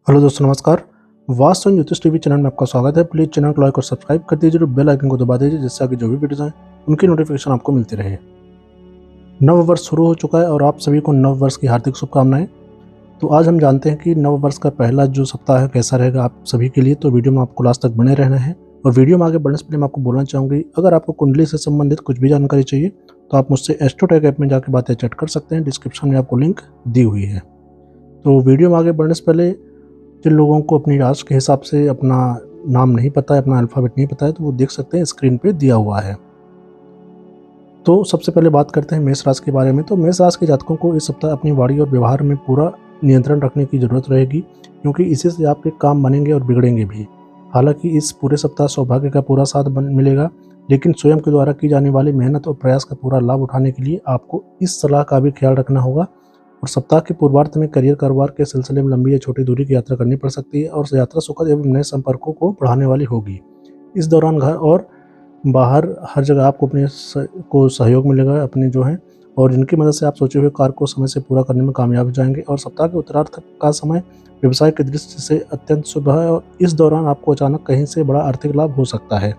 Hello दोस्तों, नमस्कार। Vastu and ज्योतिष टीवी चैनल में आपका स्वागत है। प्लीज चैनल को लाइक और सब्सक्राइब कर दीजिए और बेल आइकन को दबा दीजिए, जिससे आगे जो भी वीडियोस आए उनकी नोटिफिकेशन आपको मिलती रहे। नव वर्ष शुरू हो चुका है और आप सभी को नव वर्ष की हार्दिक शुभकामनाएं। तो आज हम जानते हैं कि नव वर्ष का पहला जो सप्ताह है कैसा रहेगा आप सभी के लिए। तो वीडियो में आपको लास्ट तक बने रहना है। और वीडियो में आगे बढ़ने से पहले मैं आपको बोलना चाहूँगी, अगर आपको कुंडली से संबंधित कुछ भी जानकारी चाहिए तो आप मुझसे एस्ट्रोटेक ऐप में जाकर बातें चैट कर सकते हैं। डिस्क्रिप्शन में आपको लिंक दी हुई है। तो वीडियो में आगे बढ़ने से पहले जिन लोगों को अपनी राशि के हिसाब से अपना नाम नहीं पता है, अपना अल्फ़ाबेट नहीं पता है, तो वो देख सकते हैं, स्क्रीन पे दिया हुआ है। तो सबसे पहले बात करते हैं मेष राशि के बारे में। तो मेष राशि के जातकों को इस सप्ताह अपनी वाणी और व्यवहार में पूरा नियंत्रण रखने की ज़रूरत रहेगी, क्योंकि इसी से आपके काम बनेंगे और बिगड़ेंगे भी। हालांकि इस पूरे सप्ताह सौभाग्य का पूरा साथ मिलेगा, लेकिन स्वयं के द्वारा की जाने वाली मेहनत और प्रयास का पूरा लाभ उठाने के लिए आपको इस सलाह का भी ख्याल रखना होगा। और सप्ताह के पूर्वार्ध में करियर कारोबार के सिलसिले में लंबी या छोटी दूरी की यात्रा करनी पड़ सकती है और यात्रा सुखद एवं नए संपर्कों को बढ़ाने वाली होगी। इस दौरान घर और बाहर हर जगह आपको अपने को सहयोग मिलेगा अपने जो है, और जिनकी मदद से आप सोचे हुए कार्य को समय से पूरा करने में कामयाब हो जाएंगे। और सप्ताह के उत्तरार्ध का समय व्यवसाय की दृष्टि से अत्यंत शुभ है और इस दौरान आपको अचानक कहीं से बड़ा आर्थिक लाभ हो सकता है।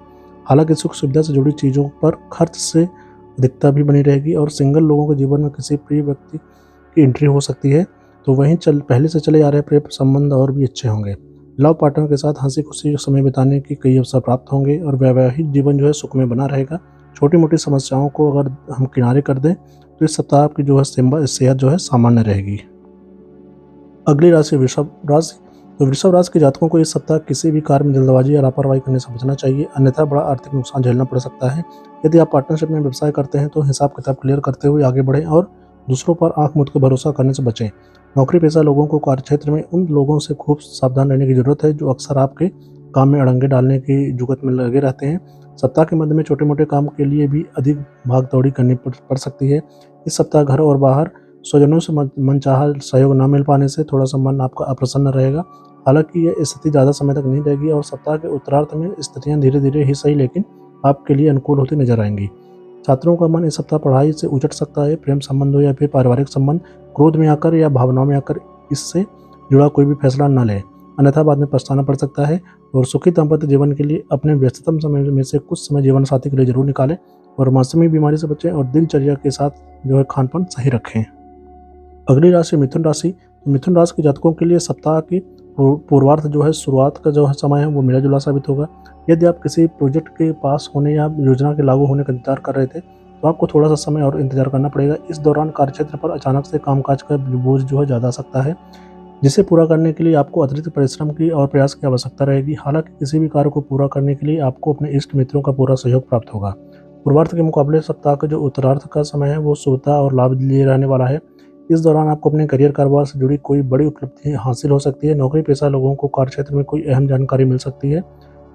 हालांकि सुख सुविधा से जुड़ी चीज़ों पर खर्च से अधिकता भी बनी रहेगी और सिंगल लोगों के जीवन में किसी प्रिय व्यक्ति की एंट्री हो सकती है। तो वहीं पहले से चले आ रहे प्रेम संबंध और भी अच्छे होंगे। लव पार्टनर के साथ हंसी खुशी समय बिताने की कई अवसर प्राप्त होंगे और वैवाहिक जीवन जो है सुख में बना रहेगा। छोटी मोटी समस्याओं को अगर हम किनारे कर दें तो इस सप्ताह आपकी जो है सेहत जो है सामान्य रहेगी। अगली राशि वृषभ राशि। तो वृषभ राशि के जातकों को इस सप्ताह किसी भी कार्य में जल्दबाजी या लापरवाही करने से बचना चाहिए, अन्यथा बड़ा आर्थिक नुकसान झेलना पड़ सकता है। यदि आप पार्टनरशिप में व्यवसाय करते हैं तो हिसाब किताब क्लियर करते हुए आगे बढ़ें और दूसरों पर आंख मूंद कर भरोसा करने से बचें। नौकरी पेशा लोगों को कार्यक्षेत्र में उन लोगों से खूब सावधान रहने की जरूरत है जो अक्सर आपके काम में अड़ंगे डालने की जुगत में लगे रहते हैं। सप्ताह के मध्य में छोटे मोटे काम के लिए भी अधिक भाग दौड़ी करनी पड़ सकती है। इस सप्ताह घर और बाहर स्वजनों से मनचाहा सहयोग न मिल पाने से थोड़ा सा मन आपका अप्रसन्न रहेगा। हालांकि यह स्थिति ज़्यादा समय तक नहीं रहेगी और सप्ताह के उत्तरार्ध में स्थितियां धीरे धीरे ही सही लेकिन आपके लिए अनुकूल होती नजर आएंगी। छात्रों का मन इस सप्ताह पढ़ाई से उचट सकता है। प्रेम संबंध हो या फिर पारिवारिक संबंध, क्रोध में आकर या भावनाओं में आकर इससे जुड़ा कोई भी फैसला न लें, अन्यथा बाद में पछताना पड़ सकता है। और सुखी दाम्पत्य जीवन के लिए अपने व्यस्ततम समय में से कुछ समय जीवन साथी के लिए जरूर निकालें और मौसमी बीमारी से बचें और दिनचर्या के साथ जो है खान पान सही रखें। अगली राशि मिथुन राशि। मिथुन राशि के जातकों के लिए सप्ताह की पूर्वार्ध जो है शुरुआत का जो है समय है वो मिला जुला साबित होगा। यदि आप किसी प्रोजेक्ट के पास होने या योजना के लागू होने का इंतजार कर रहे थे तो आपको थोड़ा सा समय और इंतजार करना पड़ेगा। इस दौरान कार्यक्षेत्र पर अचानक से कामकाज का बोझ जो है ज़्यादा आ सकता है, जिसे पूरा करने के लिए आपको अतिरिक्त परिश्रम की और प्रयास की आवश्यकता रहेगी। हालांकि किसी भी कार्य को पूरा करने के लिए आपको अपने इष्ट मित्रों का पूरा सहयोग प्राप्त होगा। पूर्वार्ध के मुकाबले सप्ताह का जो उत्तरार्ध का समय है वो शुभता और लाभ लिए रहने वाला है। इस दौरान आपको अपने करियर कारोबार से जुड़ी कोई बड़ी उपलब्धि हासिल हो सकती है। नौकरी पेशा लोगों को कार्यक्षेत्र में कोई अहम जानकारी मिल सकती है।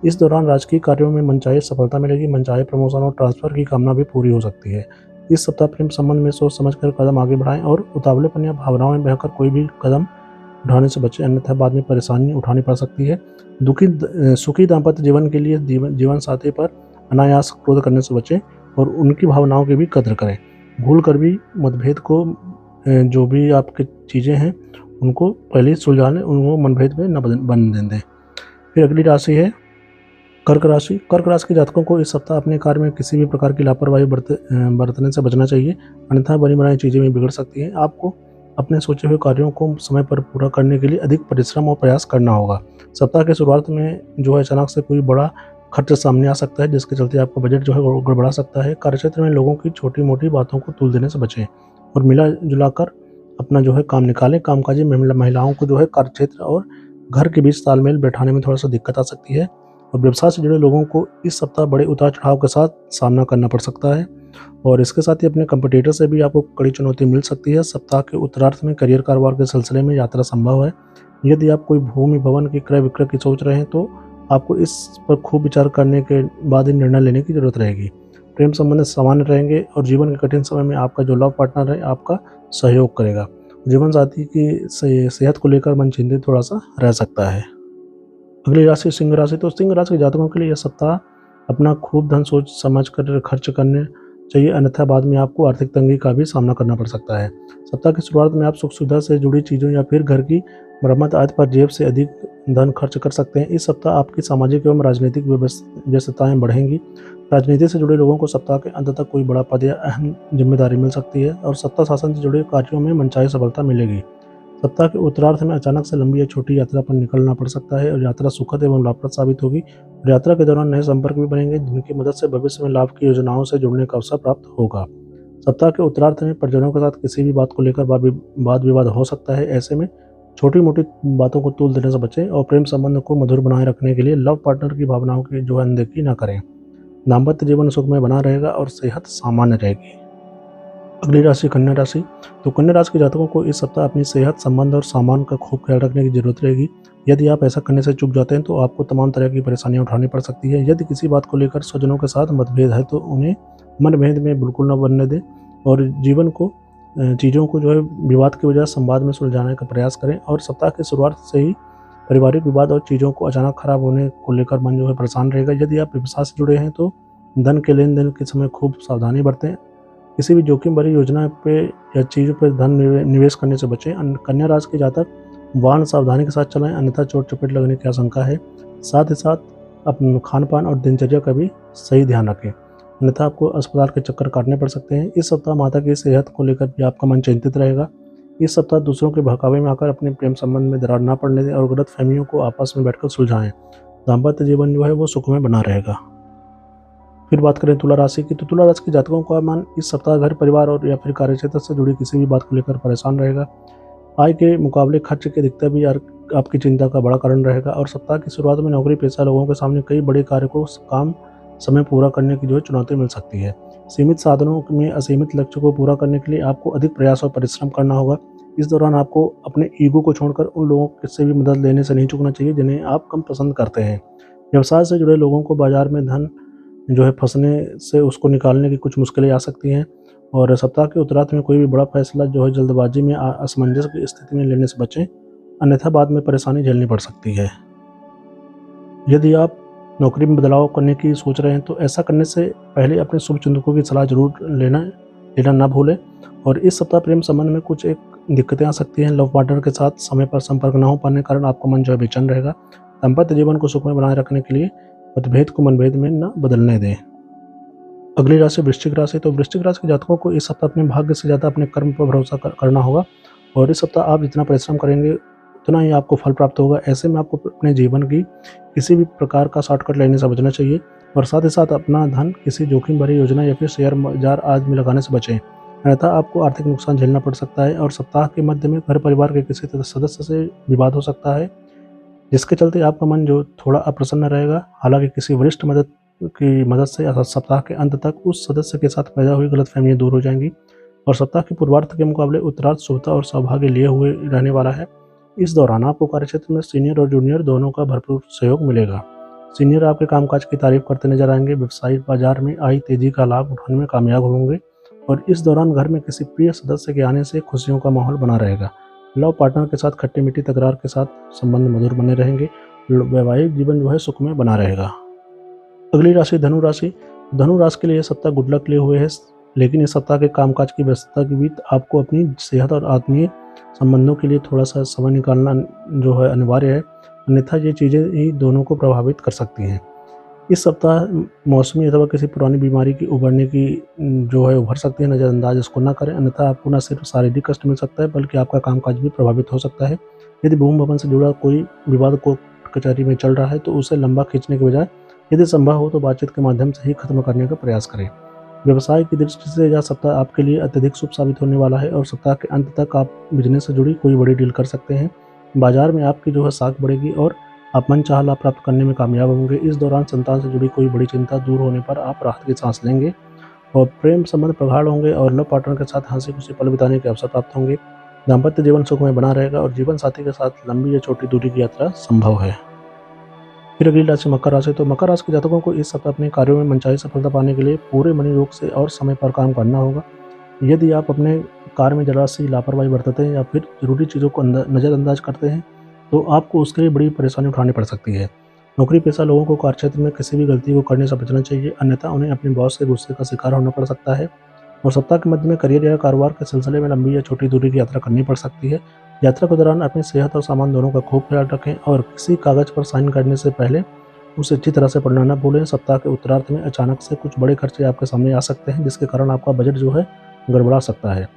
इस दौरान राजकीय कार्यों में मनचाही सफलता मिलेगी। मनचाहे प्रमोशन और ट्रांसफर की कामना भी पूरी हो सकती है। इस सप्ताह प्रेम संबंध में सोच समझकर कदम आगे बढ़ाएं और उतावलेपन या भावनाओं में बहकर कोई भी कदम उठाने से बचें, अन्यथा बाद में परेशानी उठानी पड़ सकती है। सुखी दाम्पत्य जीवन के लिए जीवन साथी पर अनायास क्रोध करने से बचें और उनकी भावनाओं की भी कदर करें। भूल कर भी मतभेद को जो भी आपकी चीज़ें हैं उनको पहले ही सुलझा लें, उनको मनभेद में न बनने दें। फिर अगली राशि है कर्क राशि। कर्क राशि के जातकों को इस सप्ताह अपने कार्य में किसी भी प्रकार की लापरवाही बरतने से बचना चाहिए, अन्यथा बनी बनाई चीज़ें भी बिगड़ सकती हैं। आपको अपने सोचे हुए कार्यों को समय पर पूरा करने के लिए अधिक परिश्रम और प्रयास करना होगा। सप्ताह के शुरुआत में जो है अचानक से कोई बड़ा खर्च सामने आ सकता है, जिसके चलते आपका बजट जो है गड़बड़ा सकता है। कार्यक्षेत्र में लोगों की छोटी मोटी बातों को तुल देने से बचें और मिला जुलाकर अपना जो है काम निकालें। कामकाजी महिलाओं को जो है कार्यक्षेत्र और घर के बीच तालमेल बैठाने में थोड़ा सा दिक्कत आ सकती है और व्यवसाय से जुड़े लोगों को इस सप्ताह बड़े उतार चढ़ाव के साथ सामना करना पड़ सकता है और इसके साथ ही अपने कंपटीटर से भी आपको कड़ी चुनौती मिल सकती है। सप्ताह के उत्तरार्ध में करियर कारोबार के सिलसिले में यात्रा संभव है। यदि आप कोई भूमि भवन की क्रय विक्रय की सोच रहे हैं तो आपको इस पर खूब विचार करने के बाद ही निर्णय लेने की जरूरत रहेगी। प्रेम संबंध सामान्य रहेंगे और जीवन के कठिन समय में आपका जो लव पार्टनर है आपका सहयोग करेगा। जीवन साथी की सेहत को लेकर मन चिंतित थोड़ा सा रह सकता है। अगली राशि सिंह राशि। तो सिंह राशि के जातकों के लिए यह सप्ताह अपना खूब धन सोच समझ कर खर्च करने चाहिए, अन्यथा बाद में आपको आर्थिक तंगी का भी सामना करना पड़ सकता है। सप्ताह की शुरुआत में आप सुख सुविधा से जुड़ी चीज़ों या फिर घर की मरम्मत आदि पर जेब से अधिक धन खर्च कर सकते हैं। इस सप्ताह आपकी सामाजिक एवं राजनीतिक व्यस्तताएं बढ़ेंगी। राजनीति से जुड़े लोगों को सप्ताह के अंत तक कोई बड़ा पद या अहम जिम्मेदारी मिल सकती है और सत्ता शासन से जुड़े कार्यों में मनचाही सफलता मिलेगी। सप्ताह के उत्तरार्ध में अचानक से लंबी या छोटी यात्रा पर निकलना पड़ सकता है और यात्रा सुखद एवं लाभप्रद साबित होगी और यात्रा के दौरान नए संपर्क भी बनेंगे, जिनकी मदद से भविष्य में लाभ की योजनाओं से जुड़ने का अवसर प्राप्त होगा। सप्ताह के उत्तरार्ध में परिजनों के साथ किसी भी बात को लेकर वाद विवाद हो सकता है। ऐसे में छोटी मोटी बातों को तूल देने से बचें और प्रेम संबंध को मधुर बनाए रखने के लिए लव पार्टनर की भावनाओं की जो है अनदेखी न करें। दाम्पत्य जीवन सुखमय बना रहेगा और सेहत सामान्य रहेगी। अगली राशि कन्या राशि। तो कन्या राशि के जातकों को इस सप्ताह अपनी सेहत, संबंध और सामान का खूब ख्याल रखने की जरूरत रहेगी। यदि आप ऐसा करने से चूक जाते हैं तो आपको तमाम तरह की परेशानियां उठानी पड़ सकती है। यदि किसी बात को लेकर स्वजनों के साथ मतभेद है तो उन्हें मनभेद में बिल्कुल न बनने दें और जीवन को चीज़ों को जो है विवाद की बजाय संवाद में सुलझाने का प्रयास करें। और सप्ताह की शुरुआत से ही पारिवारिक विवाद और चीज़ों को अचानक खराब होने को लेकर मन जो है परेशान रहेगा। यदि आप व्यवसाय से जुड़े हैं तो धन के लेन देन के समय खूब सावधानी बरतें। किसी भी जोखिम भरी योजना पे या चीज़ों पर धन निवेश करने से बचें। कन्या राशि के जातक वाहन सावधानी के साथ चलाएं, अन्यथा चोट चपेट लगने की आशंका है। साथ ही साथ अपने खान पान और दिनचर्या का भी सही ध्यान रखें, अन्यथा आपको अस्पताल के चक्कर काटने पड़ सकते हैं। इस सप्ताह माता की सेहत को लेकर भी आपका मन चिंतित रहेगा। इस सप्ताह दूसरों के बहकावे में आकर अपने प्रेम संबंध में दरार ना पड़ने दें और गलत फहमियों को आपस में बैठकर सुलझाएं। दाम्पत्य जीवन जो है वो सुखमय बना रहेगा। फिर बात करें तुला राशि की, तो तुला राशि के जातकों का मन इस सप्ताह घर परिवार और या फिर कार्यक्षेत्र से जुड़ी किसी भी बात को लेकर परेशान रहेगा। आय के मुकाबले खर्च की अधिकता भी आपकी चिंता का बड़ा कारण रहेगा और सप्ताह की शुरुआत में नौकरी पेशा लोगों के सामने कई बड़े कार्य को काम समय पूरा करने की जो है चुनौती मिल सकती है। सीमित साधनों में असीमित लक्ष्य को पूरा करने के लिए आपको अधिक प्रयास और परिश्रम करना होगा। इस दौरान आपको अपने ईगो को छोड़कर उन लोगों से भी मदद लेने से नहीं चूकना चाहिए जिन्हें आप कम पसंद करते हैं। व्यवसाय से जुड़े लोगों को बाजार में धन जो है फंसने से उसको निकालने की कुछ मुश्किलें आ सकती हैं और सप्ताह के उत्तरार्ध में कोई भी बड़ा फैसला जो है जल्दबाजी में असमंजस की स्थिति में लेने से बचें, अन्यथा बाद में परेशानी झेलनी पड़ सकती है। यदि आप नौकरी में बदलाव करने की सोच रहे हैं तो ऐसा करने से पहले अपने शुभ चिंतकों की सलाह जरूर लेना ना भूलें। और इस सप्ताह प्रेम संबंध में कुछ एक दिक्कतें आ सकती हैं। लव पार्टनर के साथ समय पर संपर्क न हो पाने के कारण आपका मन जो है बेचैन रहेगा। दाम्पत्य जीवन को सुखमय बनाए रखने के लिए मतभेद को मनभेद में न बदलने दें। अगली राशि वृश्चिक राशि। तो वृश्चिक राशि के जातकों को इस सप्ताह अपने भाग्य से ज़्यादा अपने कर्म पर भरोसा करना होगा और इस सप्ताह आप जितना परिश्रम करेंगे उतना ही आपको फल प्राप्त होगा। ऐसे में आपको अपने जीवन की किसी भी प्रकार का शॉर्टकट लेने से बचना चाहिए और साथ ही साथ अपना धन किसी जोखिम भरी योजना या फिर शेयर बाजार आदि में लगाने से बचें, अन्यथा आपको आर्थिक नुकसान झेलना पड़ सकता है। और सप्ताह के मध्य में घर परिवार के किसी सदस्य से विवाद हो सकता है, जिसके चलते आपका मन जो थोड़ा अप्रसन्न रहेगा। हालांकि किसी वरिष्ठ की मदद से सप्ताह के अंत तक उस सदस्य के साथ पैदा हुई गलतफहमियां दूर हो जाएंगी और सप्ताह के पूर्वार्ध के मुकाबले उत्तरार्ध शुभता और सौभाग्य लिए हुए रहने वाला है। इस दौरान आपको कार्यक्षेत्र में सीनियर और जूनियर दोनों का भरपूर सहयोग मिलेगा। सीनियर आपके कामकाज की तारीफ करते नजर आएंगे। व्यवसायिक बाजार में आई तेजी का लाभ उठाने में कामयाब होंगे और इस दौरान घर में किसी प्रिय सदस्य के आने से खुशियों का माहौल बना रहेगा। लव पार्टनर के साथ खट्टी मीठी तकरार के साथ संबंध मधुर बने रहेंगे। वैवाहिक जीवन जो है सुखमय बना रहेगा। अगली राशि धनु राशि। धनु राशि के लिए सप्ताह गुड लक लिए हुए है, लेकिन इस सप्ताह के कामकाज की व्यस्तता के बीच आपको अपनी सेहत और आत्मीय संबंधों के लिए थोड़ा सा समय निकालना जो है अनिवार्य है, अन्यथा ये चीज़ें ही दोनों को प्रभावित कर सकती हैं। इस सप्ताह मौसमी अथवा किसी पुरानी बीमारी की उभरने की जो है उभर सकती है, नज़रअंदाज इसको ना करें, अन्यथा आपको न सिर्फ शारीरिक कष्ट मिल सकता है बल्कि आपका कामकाज भी प्रभावित हो सकता है। यदि भूमि भवन से जुड़ा कोई विवाद कोर्ट कचहरी में चल रहा है तो उसे लंबा खींचने के बजाय यदि संभव हो तो बातचीत के माध्यम से ही खत्म करने का प्रयास करें। व्यवसाय की दृष्टि से यह सप्ताह आपके लिए अत्यधिक शुभ साबित होने वाला है और सप्ताह के अंत तक आप बिजनेस से जुड़ी कोई बड़ी डील कर सकते हैं। बाजार में आपकी जो है साख बढ़ेगी और आप मनचाहा लाभ प्राप्त करने में कामयाब होंगे। इस दौरान संतान से जुड़ी कोई बड़ी चिंता दूर होने पर आप राहत की सांस लेंगे और प्रेम संबंध प्रगाढ़ होंगे और लव पार्टनर के साथ हंसी खुशी पल बिताने के अवसर प्राप्त होंगे। दाम्पत्य जीवन सुखमय बना रहेगा और जीवन साथी के साथ लंबी या छोटी दूरी की यात्रा संभव है। फिर अगली राशि मकर राशि। तो मकर राशि के जातकों को इस सप्ताह अपने कार्यों में मनचाही सफलता पाने के लिए पूरे मनोयोग से और समय पर काम करना होगा। यदि आप अपने कार्य में जरा सी लापरवाही बरतते हैं या फिर जरूरी चीज़ों को नज़रअंदाज करते हैं तो आपको उसके लिए बड़ी परेशानी उठानी पड़ सकती है। नौकरी पेशा लोगों को कार्यक्षेत्र में किसी भी गलती को करने से बचना चाहिए, अन्यथा उन्हें अपने बॉस के गुस्से का शिकार होना पड़ सकता है। और सप्ताह के मध्य में करियर या कारोबार के सिलसिले में लंबी या छोटी दूरी की यात्रा करनी पड़ सकती है। यात्रा के दौरान अपनी सेहत और सामान दोनों का खूब ख्याल रखें और किसी कागज पर साइन करने से पहले उसे अच्छी तरह से पढ़ना न भूलें। सप्ताह के उत्तरार्ध में अचानक से कुछ बड़े खर्चे आपके सामने आ सकते हैं, जिसके कारण आपका बजट जो है गड़बड़ा सकता है।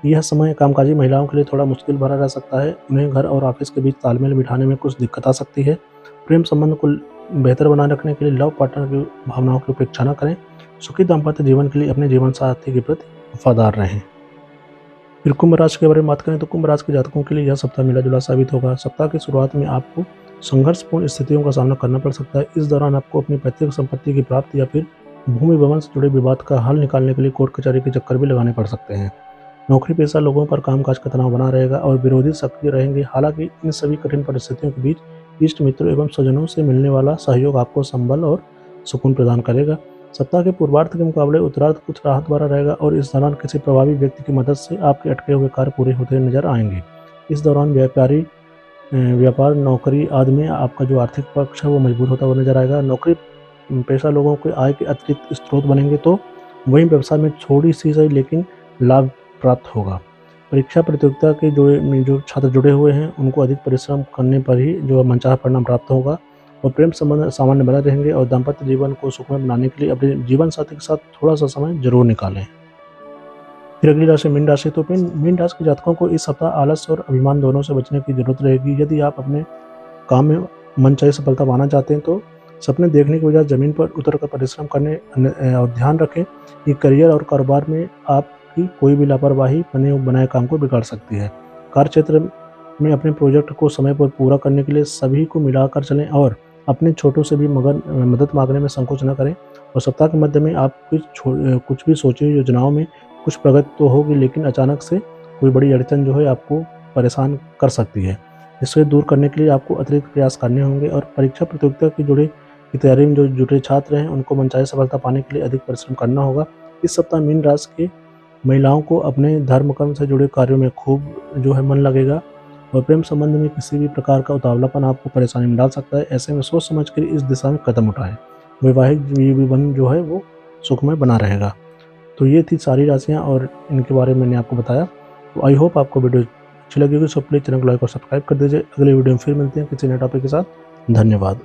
यह समय कामकाजी महिलाओं के लिए थोड़ा मुश्किल भरा रह सकता है। उन्हें घर और ऑफिस के बीच तालमेल बिठाने में कुछ दिक्कत आ सकती है। प्रेम संबंध को बेहतर बनाए रखने के लिए लव पार्टनर की भावनाओं की उपेक्षा न करें। सुखी दाम्पत्य जीवन के लिए अपने जीवन साथी के प्रति वफादार रहें। फिर कुंभ राशि के बारे में बात करें तो कुंभ राशि के जातकों के लिए यह सप्ताह मिला जुला साबित होगा। सप्ताह की शुरुआत में आपको संघर्षपूर्ण स्थितियों का सामना करना पड़ सकता है। इस दौरान आपको अपनी पैतृक संपत्ति की प्राप्ति या फिर भूमि भवन से जुड़े विवाद का हल निकालने के लिए कोर्ट कचहरी के चक्कर भी लगाने पड़ सकते हैं। नौकरी पेशा लोगों पर कामकाज का तनाव बना रहेगा और विरोधी सक्रिय रहेंगे। हालांकि इन सभी कठिन परिस्थितियों के बीच इष्ट मित्रों एवं स्वजनों से मिलने वाला सहयोग आपको संबल और सुकून प्रदान करेगा। सप्ताह के पूर्वार्ध के मुकाबले उत्तरार्ध कुछ राहत भरा रहेगा और इस दौरान किसी प्रभावी व्यक्ति की मदद से आपके अटके हुए कार्य पूरे होते नजर आएंगे। इस दौरान व्यापार, नौकरी आदि में आपका जो आर्थिक पक्ष है वो मजबूत होता हुआ नजर आएगा। नौकरी पेशा लोगों के आय के अतिरिक्त स्रोत बनेंगे, तो वहीं व्यवसाय में थोड़ी सी सही लेकिन लाभ प्राप्त होगा। परीक्षा प्रतियोगिता के जो छात्र जुड़े हुए हैं उनको अधिक परिश्रम करने पर ही जो मनचाहा परिणाम प्राप्त होगा और प्रेम संबंध सामान्य बने रहेंगे और दाम्पत्य जीवन को सुखमय बनाने के लिए अपने जीवन साथी के साथ थोड़ा सा समय जरूर निकालें। फिर अगली राशि मीन राशि। तो मीन राशि के जातकों को इस सप्ताह आलस और अभिमान दोनों से बचने की जरूरत रहेगी। यदि आप अपने काम में मनचाही सफलता पाना चाहते हैं तो सपने देखने की बजाय जमीन पर उतर कर परिश्रम करने और ध्यान रखें कि करियर और कारोबार में आपकी कोई भी लापरवाही बने बनाए काम को बिगाड़ सकती है। कार्य क्षेत्र में अपने प्रोजेक्ट को समय पर पूरा करने के लिए सभी को मिलाकर चलें और अपने छोटों से भी मदद मांगने में संकोच न करें। और सप्ताह के मध्य में आप कुछ भी सोची योजनाओं में कुछ प्रगति तो होगी, लेकिन अचानक से कोई बड़ी अड़चन जो है आपको परेशान कर सकती है। इससे दूर करने के लिए आपको अतिरिक्त प्रयास करने होंगे और परीक्षा प्रतियोगिता की तैयारी में जो जुटे छात्र हैं उनको मनचाही सफलता पाने के लिए अधिक परिश्रम करना होगा। इस सप्ताह मीन राशि के महिलाओं को अपने धर्म कर्म से जुड़े कार्यों में खूब जो है मन लगेगा और प्रेम संबंध में किसी भी प्रकार का उतावलापन आपको परेशानी में डाल सकता है। ऐसे में सोच समझ कर इस दिशा में कदम उठाएं। वैवाहिक जीवन जो है वो सुखमय बना रहेगा। तो ये थी सारी राशियाँ और इनके बारे में मैंने आपको बताया। तो आई होप आपको वीडियो अच्छी लगी होगी। सो प्लीज़ चैनल को लाइक और सब्सक्राइब कर दीजिए। अगले वीडियो में फिर मिलते हैं किसी नए टॉपिक के साथ। धन्यवाद।